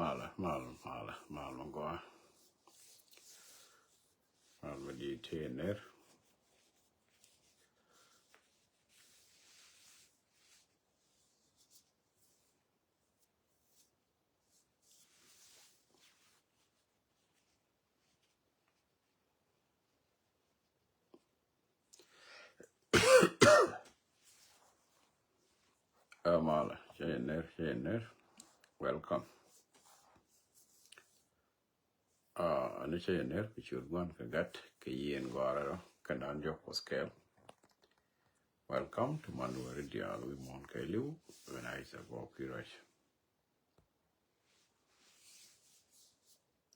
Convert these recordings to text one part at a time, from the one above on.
mal någon mal med de tjener. Mal tjener. Welcome. Ani tjener bichurwan kagat kayen gwara kanan jo poskel. Welcome to Manuel Diallo Mon Kailu when I say go kirash.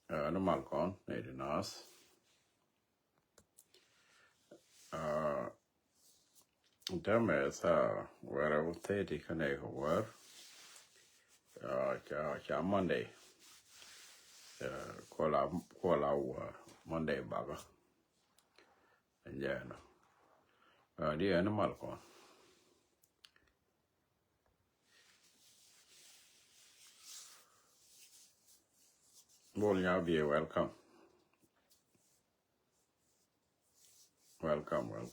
Ano malkon nedinas. Därmed så var det tidigt kan jag höra. Ja, Monday. Kolla Monday baga. En gärna. Det är en malkon. Bolja be welcome. Welcome.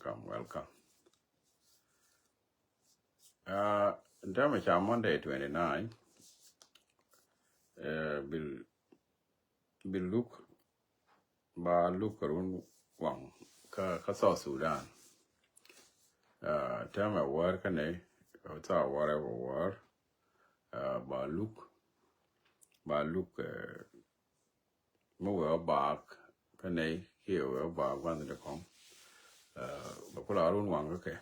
Därmed så Monday 29. Bill look ba look run wang ka South Sudan. Tema war kan ne ta whatever war ba look mo ba kan ne here ba wan de kom ba kula run wang ke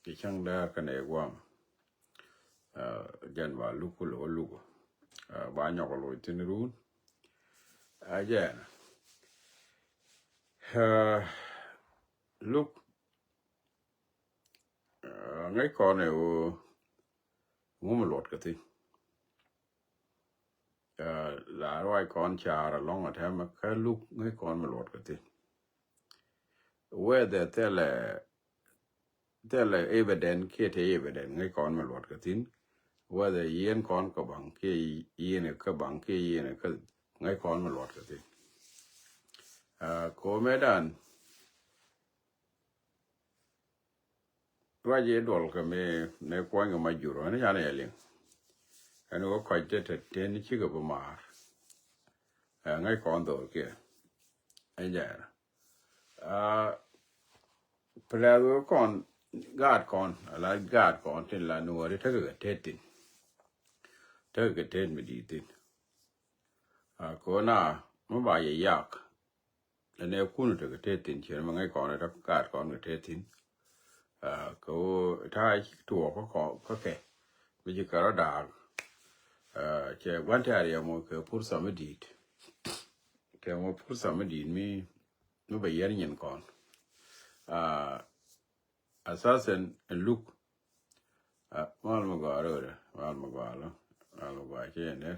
ki chang da kan ne wang jan ba look lo ba nyok lo tin run again look ngay con này ngủ một lột cái gì là loại con chả là long ở thế mà cái lúc ngay con một lột cái gì whether thế là evident kia thì evident ngay con một lột cái gì whether yên con có bằng kia yên cái bằng kia yên cái ngay con một lột cái gì cô mấy đànว่าเย็นดอลก็ไม่ในกวนก็มาอยู่หรอกนี่อะไรอย่างอันนี้ก็คอยจะเทนนี่ชื่อกับประมาณง่ายก่อนตัวเกี่ยไอ้เจ้าเปล่าก่อนกาดก่อนอะไรกาดก่อนที่ละนัวที่ถ้าเกิดเทตินถ้าเกิดเทนไม่ดีตินก็น่าไม่บ่ายยากแล้วเนี่ยคุณถ้าเกิดเทตินเชื่อมันง่ายก่อนนะถ้ากาดก่อนก็เทตินก็ถ้าตัวก็แค่ไม่ใช่กระดาษเจ้าวันที่อะไรมั่งคือพูดสามดีดแค่ว่าพูดสามดีดไม่ไปยันยันก่อนasasen look mal magaro mal magalo mal magache ne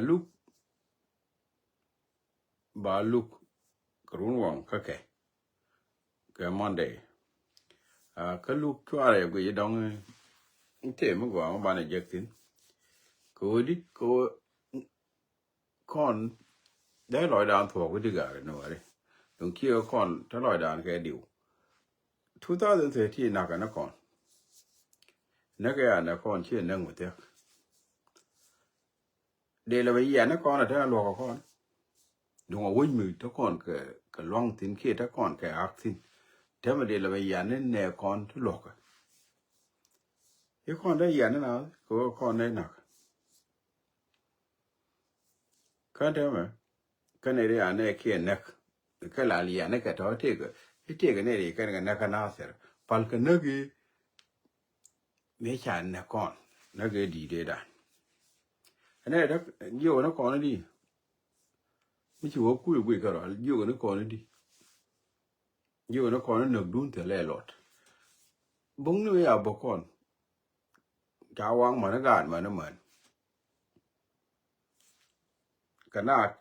look ba look krun wang ka ke Monday ka look chware go yidong te mo go ba na jektin ko di ko konได้ลอยดานถั่วก็ดีกว่าเนอะเลยตรงขี้ก็คนถ้าลอยดานแค่เดียว2013นักกันนักคนนักการนักคนเชื่อนั่งหมดเถอะเดี๋ยวเราไปยันนักคนถ้าลวกคนดูว่าวิ่งมือทุกคนก็ล่องทิ้งขี้ทุกคนก็อักทิ้งถ้ามาเดี๋ยวเราไปยันนั่นแนวคนทุลวกไอ้คนได้ยันนั่นนะก็คนได้หนักkan det med kan det är när känner kan la lia när kan ta det när det kan när kan aser pal kan nagi me chan na kon nagi di de da när det yo na kon di mi chu ku ku ka ro yo na kon di yo na kon na dun te le lot bung nu ya bo kon ja wang ma na gan ma na man kana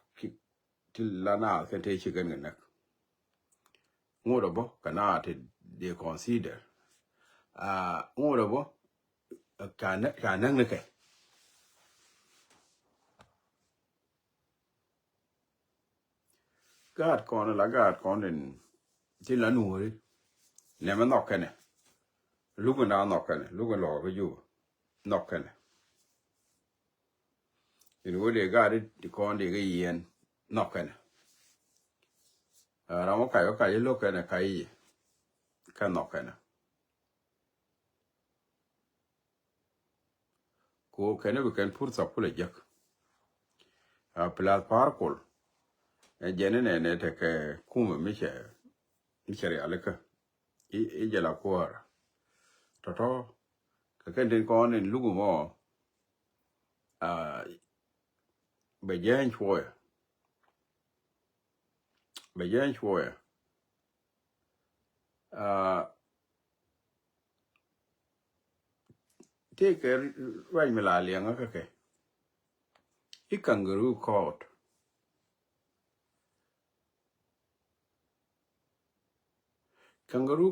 til lana kan te shi gan nak ngoro bo kana te de consider ngoro bo kana ne ke gạt con là gạt con đến chỉ là nụ đi nếu mà nọc cái này lúc mà nào nọc cái này lúc mà lò cái dù nọc cái này thì nó để gạt đi con để cái yên nọc cái này nó có cái lúc cái này cái nọc cái này cô cái này bị cái phun sọc của giặc plat parkol jene ne te ke kuma miche aleka I jela kuara toto ka kenden kon en lugu mo be jen chwoya te ke rai mila lianga ka ke I kangaroo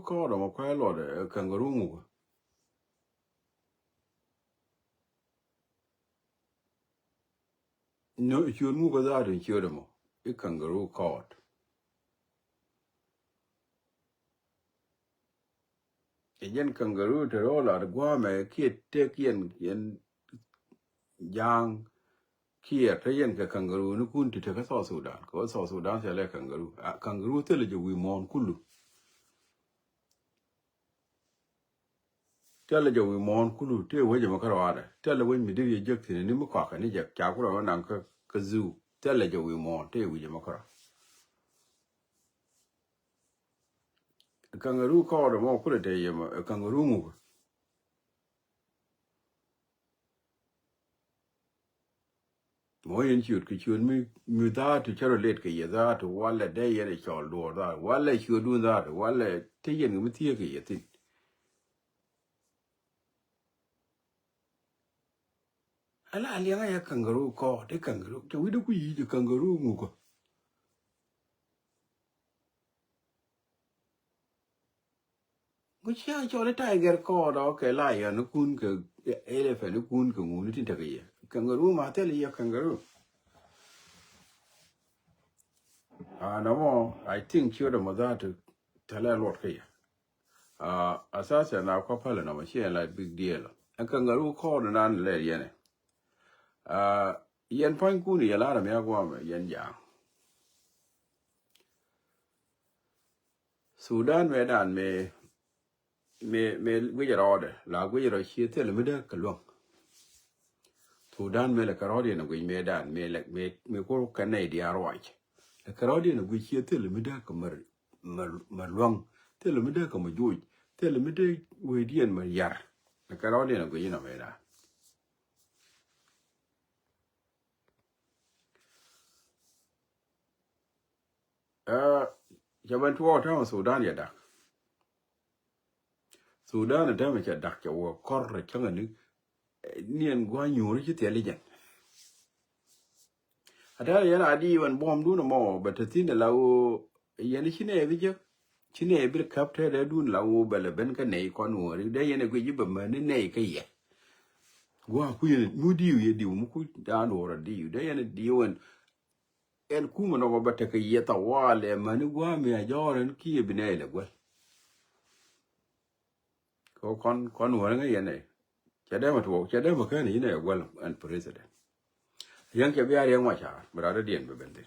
court mo kwa lo de kangaroo mu no chun mu ko da de chure mo I kangaroo court jen kangaroo te rola de gwa me ki te kien yang kia te yen ka kangaroo nu kun ti te ka so Sudan ko so Sudan se le kangaroo te le ju wi mon kulu te le ju wi mon kulu te we je makaro ada te le we mi dir ye jek ni mu ka ni je kya ku ro nan ka zu te le ju wi mon te wi je makaro kangaroo ko ro mo ku le te ye kangaroo mu mo yen chut ki chun mi da to charo let ke ye da to wala de ye ne chol do da wala chu du da wala te yen mi tie ke ye tin ala alianga ya kangaroo ko de kangaroo to wi do ku yi de kangaroo mu ko Guccia cho le tiger ko do ke la ya no kun ke elephant no kun ke ngu ni tin ta ke ye kangaroo ma te le ya kangaroo no mo I think sure the mother to tell a lot ke asasa na kwa pale na machine like big deal a kangaroo ko na nan le ye ne yen pan ku ni ya la me agwa yen ja Sudan me dan me we ya rode la we ro chi te le me de kalong Sudan me le karodi na we me dan me ko ka ne di arwaj le karodi na we chi te le me de ka mar long te le me de ka ma juj te le me de we dien ma yar le karodi na we na me da jaban tuwa ta Sudan ya da Sudan da me cha dak cha wo kor cha ngani nien gwa nyuri chi tele jan ada yana adi wan bom du no mo batatin da lawo yani chine bi je chine bir kapta da dun lawo bala ben ka nei kon wori da yana gwi jiba ma ne nei ka ye gwa ku ye mu diu ye diu mu ku da no ra diu da yana diu en kuma no bata ka ye ta wale ma ni gwa me a joran ki ye binele gwa ko kon wori nga ye nei chada ma to chada ma ka ni ne gwa an president yang ke biar yang macam berada dien bebentin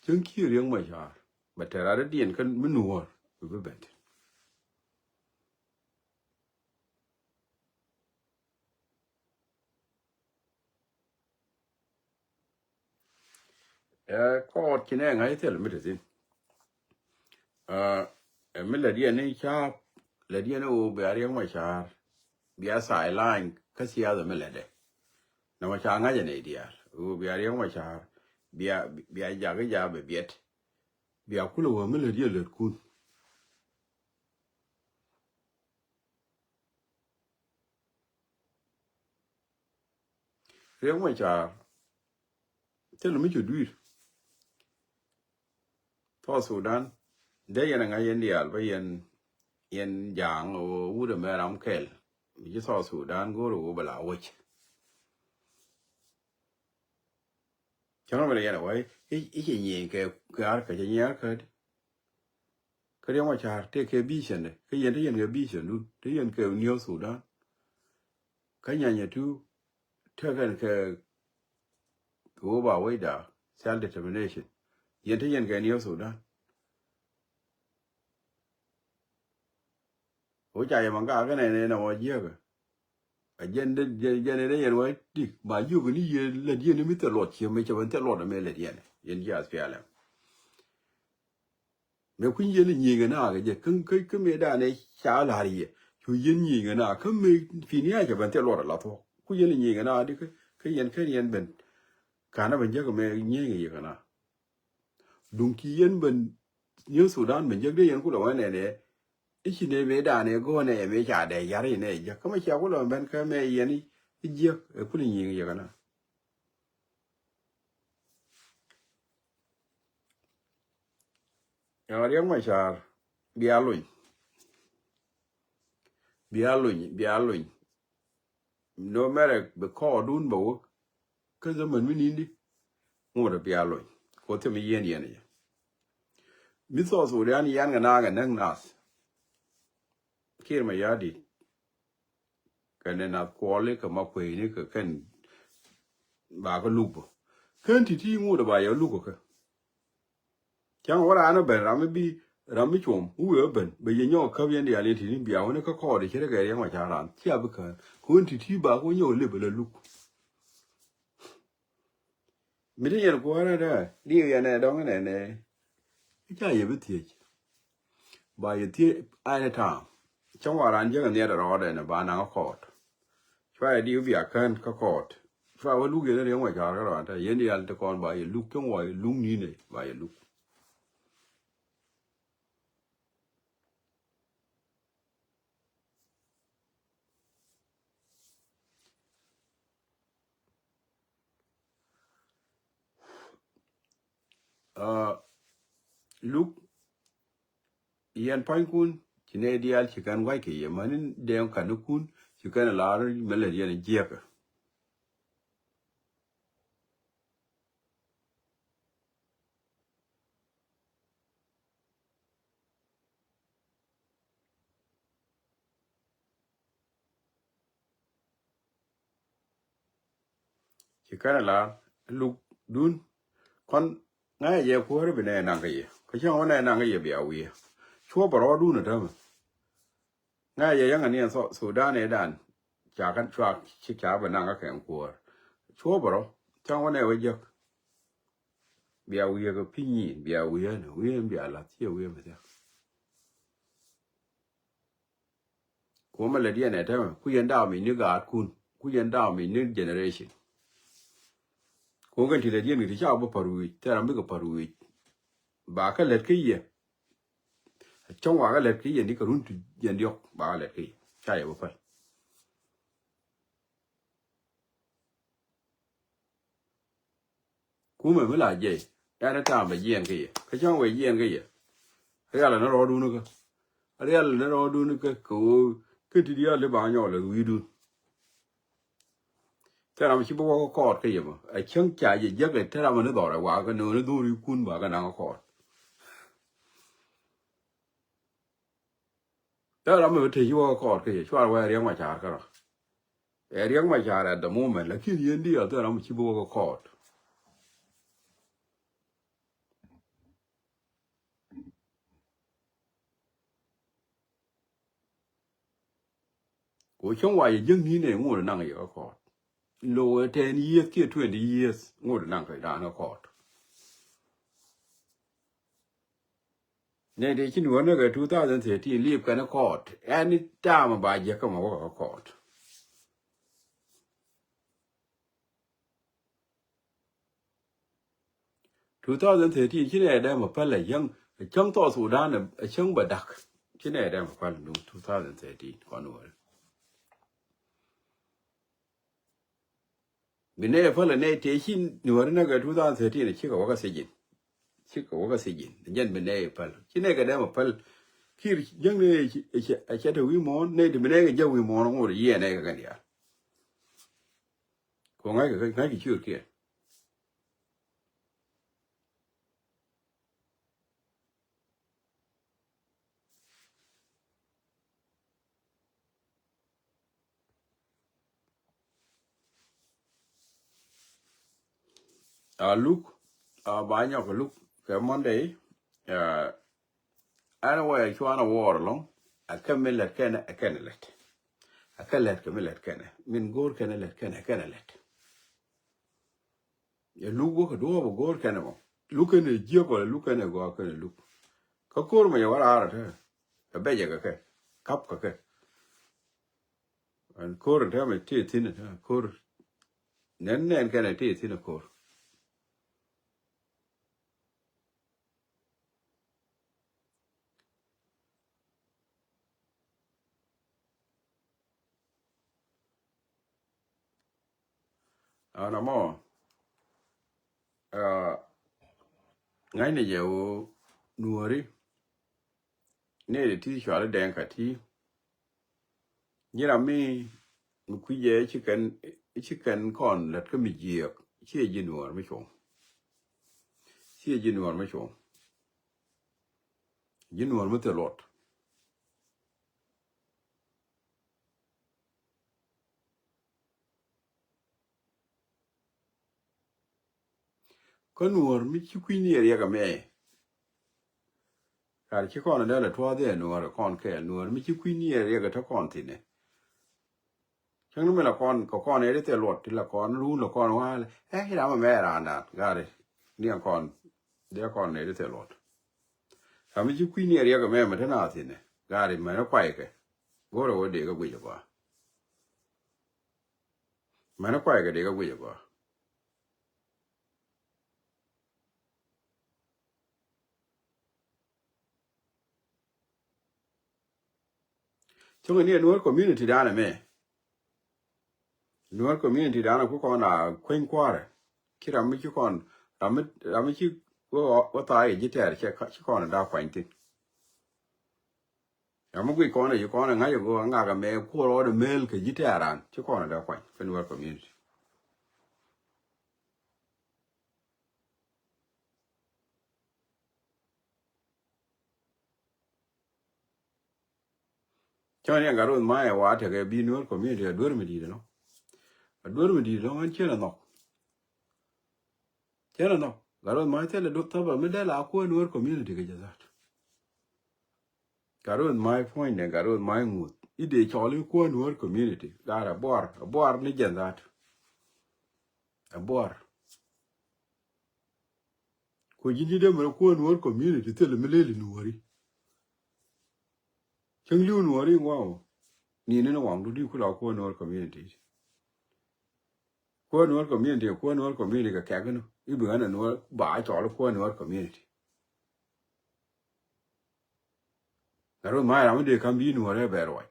jeung ki yang macam berada dien kan menuar bebentin ko kine ngai tel mitesin mila dien ni cha la dien o biar yang macam biar sai line kasia da mila de na macam ngaja ne dia o biar yang macam biar jaga be biet biar kula wa mila dien le kun yang macam tel mi chu duir to Sudan de yana ngai yen dial ba yen jang o wuda me ram kel mi so Sudan go ro bala wach chẳng là vậy là vậy ít cái gì cái ar cái gì ar cái điều mà chả thế cái vision này cái gì cái vision luôn cái gì cái nhiều số đó cái nhà tu theo cái bảo vệ đó self determination gì cái nhiều số đó hỗ trợ bằng cái này này nào mà gì cái dân này dân vậy đi mà yêu cái này là dân này mới tự lọt chứ mấy cháu vẫn tự lọt là mấy là dân gì à phải làm mấy khuyên dân là nhiều cái nào cái gì cái mấy đàn này chả là gì chú dân nhiều cái nào cái mấy phi này cháu vẫn tự lọt là thôi khuyên dân là nhiều cái nào đi cái dân bên cả nó bên chắc cái mấy nhiều cái nào đúng khi dân bên nhiều Sudan bên chắc đấy dân cũng là này ít khi này mấy đàn này có này mấy chả để giá này này giờ có mấy cháu cũng là bên cái mấy dân này ít giờ cũng là nhiều cái nào rồi riêng mà chả bialui no matter the call dun bo cái zaman mình đi ngồi được bialui có thể mình yên này mi so so ran yan ga na ga nang nas kir ma yadi cái này là quality cái mà quay này cái bà cái lúc cái thì ngồi được bà yêu lúc cái chẳng qua là nó bền làm mấy chùm uống bền bây giờ nhau các viên địa liền thì biểu nó có kho để chế cái mà chả làm chia bữa cái cuốn thì bà có nhau lấy bền lúc mấy đứa nhỏ qua đó đi cái này đó cái này cái gì vậy thì bà giờ thì ai là thằng trong hòa ran chứ cái này đó đây là bà nào có phải đi việc cần có kho phảiว่าลูกเนี่ยเรื่องว่าchả cái đóแต่ยันดีอันตะกอนbà giờ lúc trong ngoài lúcนี้này bà giờ lúc lúc yan pain kun chine dial chikan wai ke yemanin deon kanu kun chikan lar mele yan jiaka chikan lar lúc dun kon ngai ye ko re bene na ke ko chang wana na ke bia wi chua baro du na dam ngai ye yang ani so Sudan ne dan cha kan chua chi cha ba na ka ken ko chua baro chang wana we je bia wi ko pinyi bia wi na wi bia la ti wi ma ta ko ma le dia ne ta ku yen da mi ni ga kun ku yen da mi ni generation ko kan ti le dia ni ti cha ba paru ta ram ko paru ba ka le ke ye trong hòa cái lệch cái gì đi cả run tiền đi học bà lệch cái chạy ở phần cú mình mới là gì cái nó làm về diện cái trong về diện cái gì cái là nó rò đun nữa cơ cái là nó rò đun nữa cơ cái thì đi lấy bà nhỏ là uy đun thế làm chỉ có cọt cái gì mà ai chẳng chạy gì giấc này thế làm mà nó đỏ là quả cái nó đun đi cún bà cái nào cọt thế làm mà thấy chưa cọt cái gì cho là riêng mà trả cái đó riêng mà trả là the moment là khi đi đi ở thế làm chỉ có cọt của trong ngoài dân như này ngồi năng ở cọt lower 10 years kia 20 years ngồi năng cái đó nó cọt này để chỉ nói cái 2013 live cái nó cọt anytime mà bà giờ có mà có cọt 2013 chỉ này đây mà phải là dân trong to Sudan là trong bờ đặc chỉ này đây mà phải là 2013 còn nữa bên này phải là này thế xin nữa nó cái 2013 này chỉ có cái gì chỉ có cái gì dân bên này phải chỉ này cái đây mà phải khi dân này sẽ được quy mô này thì bên này cái dân quy mô nó ngồi gì này cái gì à còn ngay cái chưa kia look ba nyok look ke Monday anyway chwana war long a kemelet ken a kenelet a kelet kemelet ken min gor kenelet ken a kenelet ya lugo ko do gor ken mo look ene je ko look ene go ken look ka kor me wara ara te ka beje ka ke kap ka ke an kor te me ti tin kor nen ken ti tin kor ana mo ngai ne je o nuori ne de ti shwale den ka ti nyira mi ku je chicken kon let ka mi je chi je nuor me chong chi je nuor me chong je nuor me te lot ko nuor mi chi ku ni ya ga me kar chi kon ne le twa de nuor kon ke nuor mi chi ku ni ya ga ta kon ti ne chang no me la kon e te lot ti la kon ru lo kon wa ra ma me ra na gare ni kon de kon ne te lot ka mi chi ku ni ya ga me ma ta na ti ne gare ma na kwai ke goro wo de ga gwe ba ma na kwai ga de ga gwe ba chung ni nuor community da na me nuor community da na ku kon na kwen kware kira mi chi kon rami chi wo ta e jiter che chi kon da kwen ti rami ku kon e kon nga yo go nga ga me ku ro de mel ke jiteran chi kon da kwen ken nuor community chon ya garun ma e wa te ke bi nuor community dur mi di no dur mi di no an chela no garun ma te le dokta ba me da la ku nuor community ke jazat garun my point ne garun my ngut ide choli ku nuor community gara bor ni jazat bor ko jindi de mo ko nuor community te le meleli nuori chang liu nuori ngwa ni ne wang du di ku la ko nuor community ko nuor community ka kagano ibu ana nuor ba cho ko nuor community garo ma ra mo de kan bi nuor e bero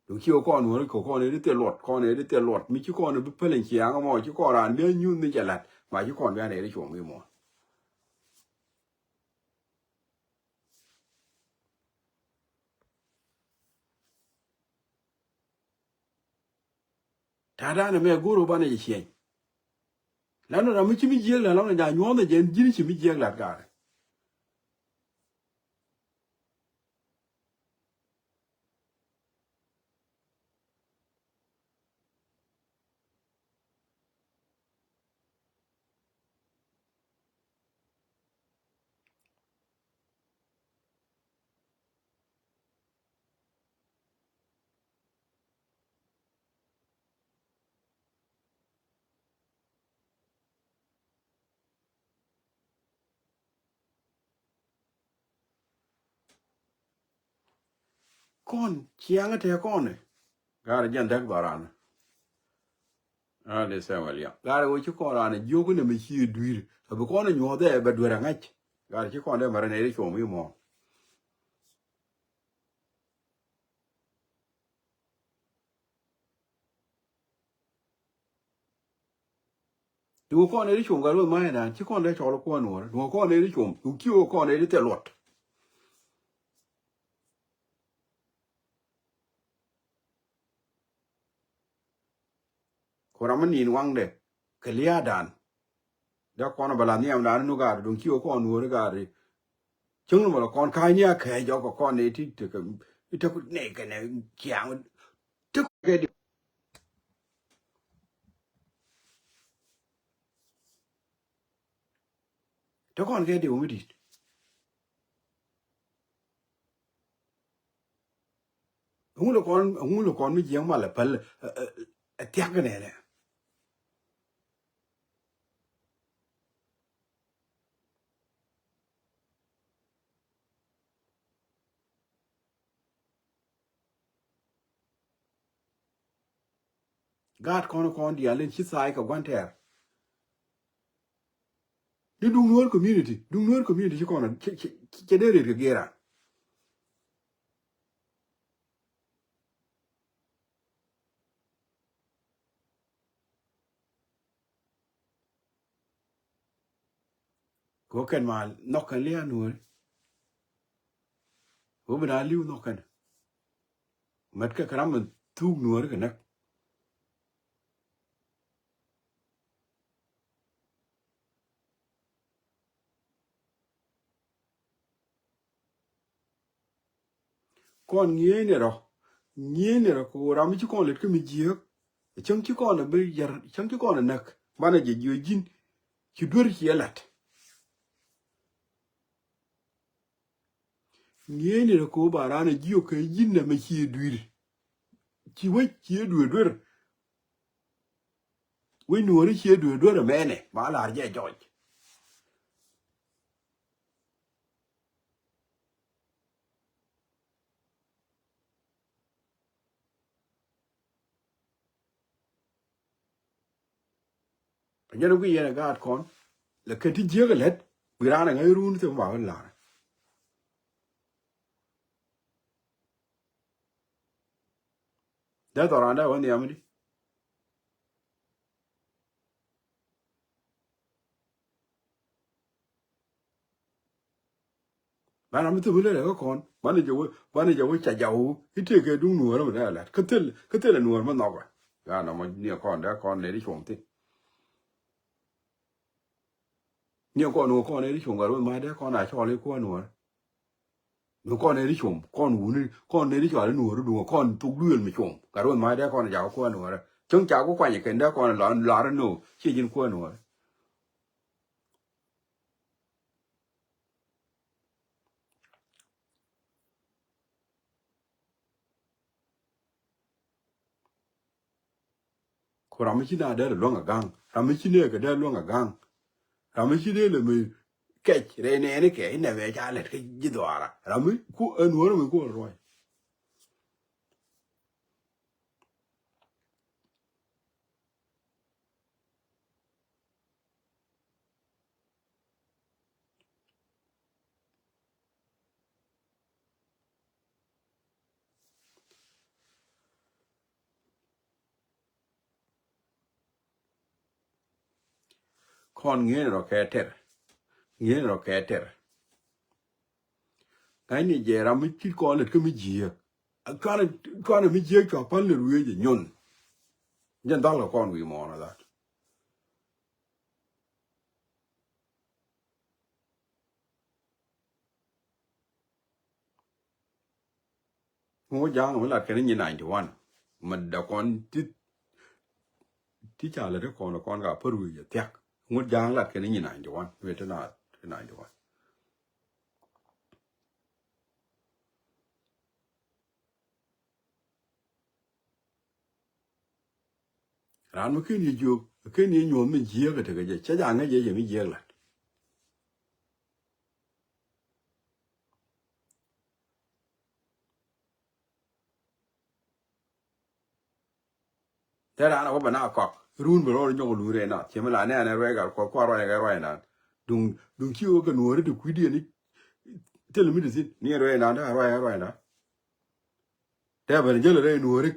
du ki ko nuor ko ne te lot ko ne te lot mi ki ko ne bu pelen ki anga mo ki ko ran be nyu ni jalat ma ki ko be ne ri chong mi mo ta da ne me guru ba ne chen la no ra mi ki mi je la no ja nyo ne je jini ki mi je la ga kon ki anga te kon ne ga jan dak baran de se walia ga wo ki ko ran jogu ne mi ki duir ba ko ne nyo de ba dura ngach ga ki ko ne mara ne ri chong mi mo du ko ne ri chong ga lo ma na ki ko ne cho lo ko nuor du ko ne ri chong du ki ko ne ri te lot ko ra man ni wang de ke lia dan da ko na bala ni am dan nu ga du ki ko nuor ga ri chung mo kon kai nya ke jo ko ne ti te ke ite ku ne ke ne kyang te ke to kon ke de umidi ngulo kon mi jeng mala pal tiak ne gad kon dia len chi sai ka gwan ter ni dung nuor community chi kon che de re gera ko ken mal nokan le nuor wo bina liu nokan mat ka karam tu nuor ka nak kon nye ne ro ko ram chi kon le ke mi ji chang chi kon be yar chang chi kon nak bana je jin chi dur chi lat nye ne ro ko barana ji o ke jin na me chi dur chi we chi dur we nuor chi dur me ne ba la je joj nya no ki ye gad kon le ke ti je ga let birana ngai run te ma la da to randa won ya mi bana mi tu le ko kon bana je wo cha jawu ite ke dung nuor ma da la ke tel nuor ma no ga na mo ni kon ne ri chong ti ni kon ne ri chong ga ro ma da kon a cho le ko nuor no kon ne ri chong kon wu ni kon ne ri cho le nuor du kon tu luen mi chong ga ro ma da kon ja ko nuor chung cha ko kwa ni ken da kon la no chi jin ko nuor ko ra mi chi da da lo nga gang ra mi chi ne ga da lo nga gang ra mi chi ne le mi ke re ne ke ne ve cha le ke ji do ara ra mi ku nuor mi ko ro kon nge ro ke ter nge ro ke ter kai ni je ra mi chi ko le ke mi ji kana mi je ka pan le ruye je nyon jen dal kon wi mo na da mo jang mo la ke ni 91 ma da kon ti cha le de kon ga per wi je tek mo jang la ke ni 91 we ta na 91 ran mo ke ni ju ke ni nyon mi je ga te ga je cha jang ge je mi je la te ran ko ba na ko run bo ro nyo lu re na che ma la ne na re ga ko ro ga ro na dung chi o ga no re de ku di ni te le mi de sin ni ro na da ro na te ba je le re no re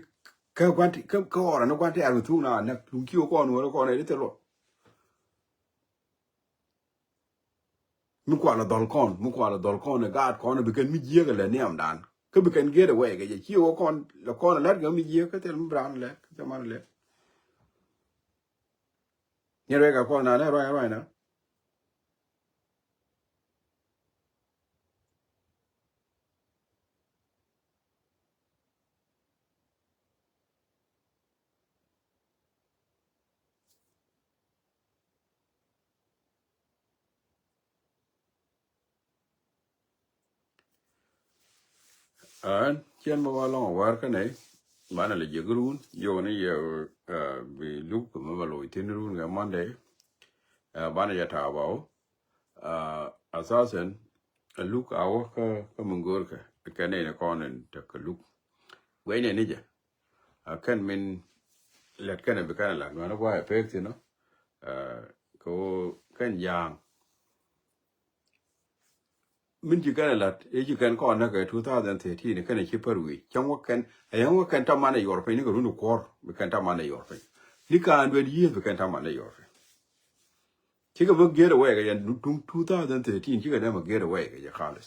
ka kwanti ka ora no kwanti aru tu na na dung chi o ko no ko ne te lo mu kwa la dol kon ga kon be ken mi je ga le ne am dan ka be ken get away ga je chi o kon la kon la ga mi je ka te mu bran le ka man le ni re ga ko na ne ro na เช่นมาว่าลองว่ากันไหนบ้านอะไรเยอะกรุ่นโยนี่เยอะไปลูกมาว่าลอยที่นู่นกันมันเดย์บ้านจะถามว่าอาซาเซนลูกเอาก็มึงกูร์กันเนี่ยนะก่อนเนี่ยจะก็ลูกไว้เนี่ยนี่จ้ะกันมันเล็ดกันเนี่ยไปกันหลังนั้นว่าเอฟเฟกต์เนาะก็กันยางมันจะกันละจะกันก่อนนะก็2030เนี่ยกันเนี่ยคิดเพื่อวิ่งจังว่ากันยังว่ากันทำมันในยุโรปนี่ก็รู้นุกอร์ไปกันทำมันในยุโรปนี่การเวลีไปกันทำมันในยุโรปที่ก็บอก get away กันยัน2013ที่ก็ได้มา get away กันจะขาดเลย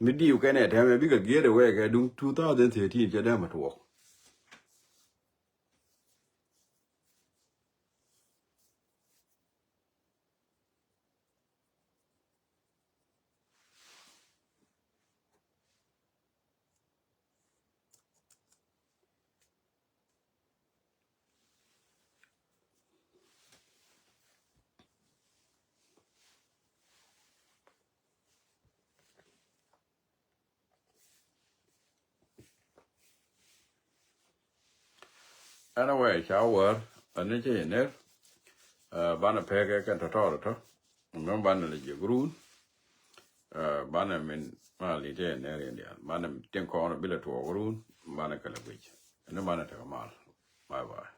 ไม่ดีอยู่กันเนี่ยแต่ไม่บิก็ get away กัน2013จะได้มาถูกอันนั้นเว้ยเช้าวันอันนี้จะเห็นเนี่ยบ้านเพกกันทอดทอดมันบ้านอะไรเยอะกรุ่นบ้านมันมาลีเจนเนี่ยเดียบ้านเตียงคอนบิลตัวกรุ่นบ้านก็เลยวิจอันนั้นบ้านเท่ามาบายบาย